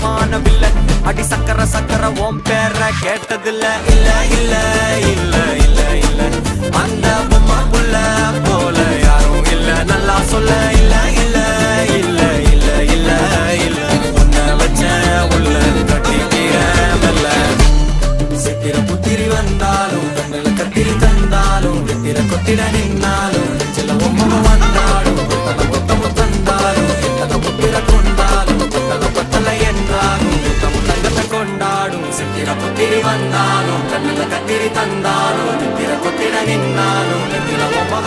வானவில்ல அடி சக்கர சக்கர ஓம் பேர கேட்டதில்ல இல்ல இல்ல இல்ல இல்ல இல்ல அந்த பொம்மா புள்ள போல யாரும் இல்ல நல்லா சொல்ல இல்ல இல்ல இல்ல இல்ல இல்ல இல்ல உன்னை வச்ச உள்ள கட்டிக்கிற மெல்ல சித்திர புத்திரி வந்தாலும் கண்ணுல கத்திரி தந்தாலும் நித்திர கொத்திட நின்னாலும் நெஞ்சில ஒம்ம வந்தாலும் கொத்தமு தந்தாலும் எத்தனை புத்திர கொண்டாலும் கொத்தலை என்றாலும் தங்கத்தை கொண்டாடும் சித்திர புத்திரி வந்தாலும் கண்ணுல கத்திரி தந்தாலும் நித்திர கொத்திட நின்னாலும் நெஞ்சில ஒம்ம